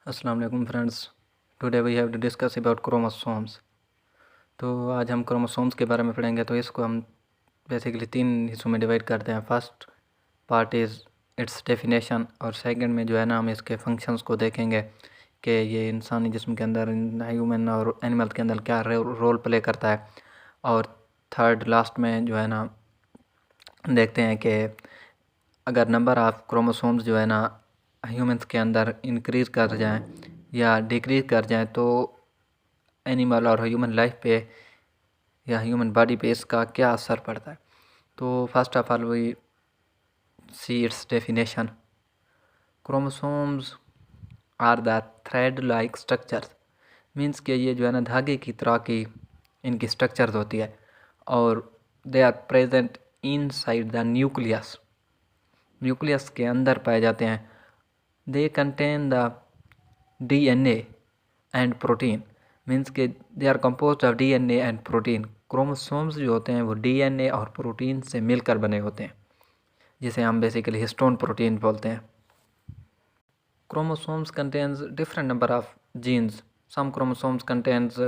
अस्सलाम वालेकुम friends. Today we have to discuss about chromosomes. तो आज हम क्रोमोसोम्स के बारे में पढ़ेंगे। तो इसको हम बेसिकली 3 हिस्सों में डिवाइड करते हैं। First part is it's definition, और सेकंड में जो है ना हम इसके फंक्शंस को देखेंगे कि ये इंसानी जिस्म के अंदर, ह्यूमन और एनिमल के अंदर क्या रोल प्ले करता है। और थर्ड लास्ट में जो है ना देखते हैं कि अगर नंबर ऑफ़ क्रोमोसोम्स जो है ना ह्यूमंस के अंदर इंक्रीज़ कर जाएं या डिक्रीज़ कर जाएं तो एनिमल और ह्यूमन लाइफ पे या ह्यूमन बॉडी पे इसका क्या असर पड़ता है। तो first of all we see its definition. Chromosomes are the thread like structures, means कि ये जो है ना धागे की तरह की इनकी स्ट्रक्चर्स होती है, और they are present inside the nucleus के अंदर पाए जाते हैं। They contain the DNA and protein, means के they are composed of DNA and protein. Chromosomes जो होते हैं वो DNA और प्रोटीन से मिलकर बने होते हैं, जिसे हम बेसिकली हिस्टोन प्रोटीन बोलते हैं। Chromosomes contains different number of genes. Some chromosomes contains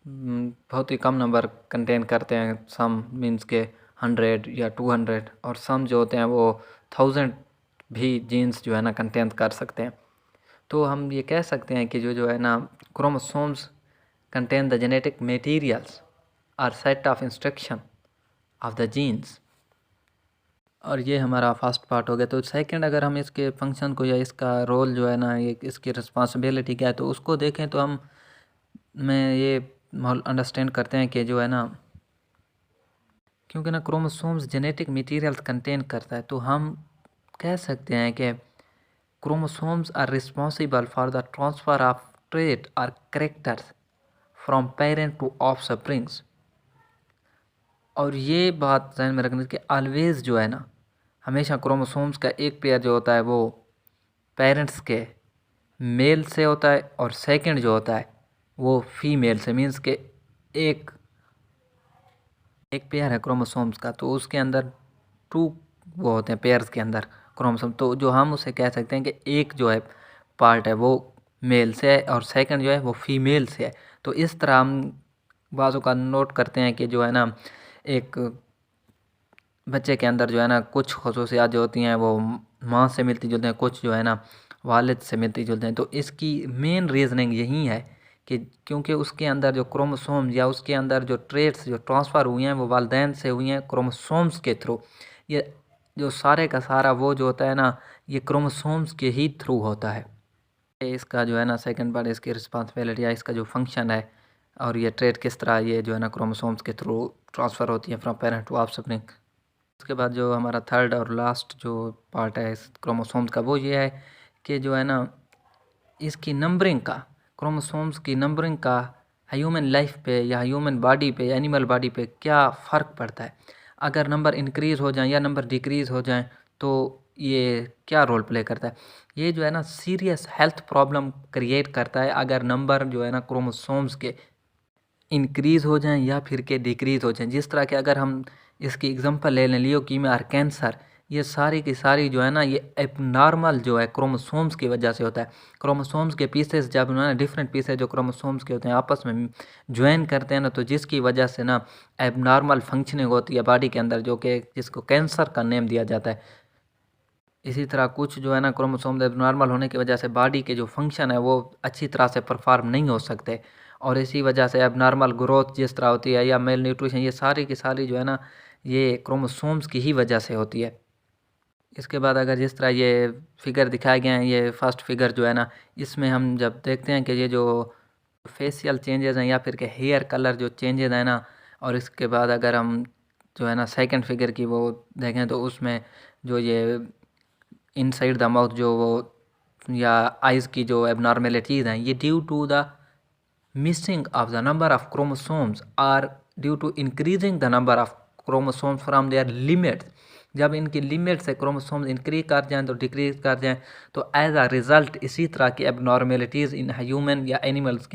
बहुत ही कम नंबर कंटेन करते हैं, सम मीन्स के 100 या 200, और सम जो होते हैं वो 1000 भी जीन्स जो है ना कंटेन कर सकते हैं। तो हम ये कह सकते हैं कि जो है ना chromosomes contain the genetic materials और set of instruction of the genes. और ये हमारा फर्स्ट पार्ट हो गया। तो सेकंड, अगर हम इसके फंक्शन को या इसका रोल जो है ना, ये इसकी रिस्पॉन्सिबिलिटी क्या है, तो उसको देखें तो हम में ये अंडरस्टैंड करते हैं कि जो है ना, क्योंकि ना क्रोमोसोम्स जेनेटिक मटेरियल्स कंटेन करता है, तो हम कह सकते हैं कि chromosomes are responsible for the transfer of trait or characters from parent to offsprings। और ये बात ध्यान में रखना कि ऑलवेज जो है ना, हमेशा क्रोमोसोम्स का एक पेयर जो होता है वो पेरेंट्स के मेल से होता है, और सेकंड जो होता है वो फीमेल से। मीन्स के एक पेयर है क्रोमोसोम्स का, तो उसके अंदर 2 वो होते हैं पेयर्स के अंदर क्रोमोसोम। तो जो हम उसे कह सकते हैं कि एक जो है पार्ट है वो मेल से है और सेकंड जो है वो फीमेल से है। तो इस तरह हम बाज़ों का नोट करते हैं कि जो है ना एक बच्चे के अंदर जो है ना कुछ खसूसियात जो होती हैं वो माँ से मिलती जुलती हैं, कुछ जो है ना वालिद से मिलती जुलती हैं। तो इसकी मेन रीज़निंग यही है कि क्योंकि उसके अंदर जो क्रोमोसोम या उसके अंदर जो ट्रेट्स जो ट्रांसफ़र हुई हैं वो वालिदैन से हुई हैं क्रोमोसोम्स के थ्रू। ये जो सारे का सारा वो जो होता है ना, ये क्रोमोसोम्स के ही थ्रू होता है। इसका जो है ना सेकंड पार्ट, इसकी रिस्पॉन्सिबिलिटी या इसका जो फंक्शन है, और ये ट्रेट किस तरह ये जो है ना क्रोमोसोम्स के थ्रू ट्रांसफ़र होती है फ्रॉम पेरेंट टू ऑफस्प्रिंग। उसके बाद जो हमारा थर्ड और लास्ट जो पार्ट है इस क्रोमोसोम्स का, वो ये है कि जो है ना इसकी नंबरिंग का, क्रोमोसोम्स की नंबरिंग का ह्यूमन लाइफ पे या ह्यूमन बॉडी पे, एनिमल बॉडी पे क्या फ़र्क पड़ता है। अगर नंबर इंक्रीज़ हो जाएं या नंबर डिक्रीज़ हो जाएं तो ये क्या रोल प्ले करता है। ये जो है ना सीरियस हेल्थ प्रॉब्लम क्रिएट करता है अगर नंबर जो है ना क्रोमोसोम्स के इंक्रीज़ हो जाएं या फिर के डिक्रीज़ हो जाएं। जिस तरह के अगर हम इसकी एग्जांपल ले लें लियोकीमिया और कैंसर, ये सारी की सारी जो है ना ये एबनॉर्मल जो है क्रोमोसोम्स की वजह से होता है। क्रोमोसोम्स के पीसेस जब ना डिफरेंट पीसेस जो क्रोमोसोम्स के होते हैं आपस में ज्वाइन करते हैं ना, तो जिसकी वजह से ना एबनॉर्मल फंक्शनिंग होती है बॉडी के अंदर, जो कि जिसको कैंसर का नेम दिया जाता है। इसी तरह कुछ जो है ना क्रोमोसोम एबनॉर्मल होने की वजह से बॉडी के जो फंक्शन है वो अच्छी तरह से परफॉर्म नहीं हो सकते, और इसी वजह से एबनॉर्मल ग्रोथ जिस तरह होती है या मेल न्यूट्रिशन, ये सारी की सारी जो है ना ये क्रोमोसोम्स की ही वजह से होती है। इसके बाद अगर जिस तरह ये फिगर दिखाए गए हैं, ये फर्स्ट फिगर जो है ना, इसमें हम जब देखते हैं कि ये जो फेशियल चेंजेस हैं या फिर के हेयर कलर जो चेंजेस हैं ना, और इसके बाद अगर हम जो है ना सेकंड फिगर की वो देखें तो उसमें जो ये इनसाइड द माउथ जो वो या आइज़ की जो एबनॉर्मेलिटीज़ हैं, ये due to the missing of the number of chromosomes are due to increasing the number of chromosomes from their limits. जब इनकी लिमिट से क्रोमोसोम्स इंक्रीज कर जाएं तो डिक्रीज कर जाएं, तो एज अ रिज़ल्ट इसी तरह की एबनॉर्मेलिटीज़ इन ह्यूमन या एनिमल्स के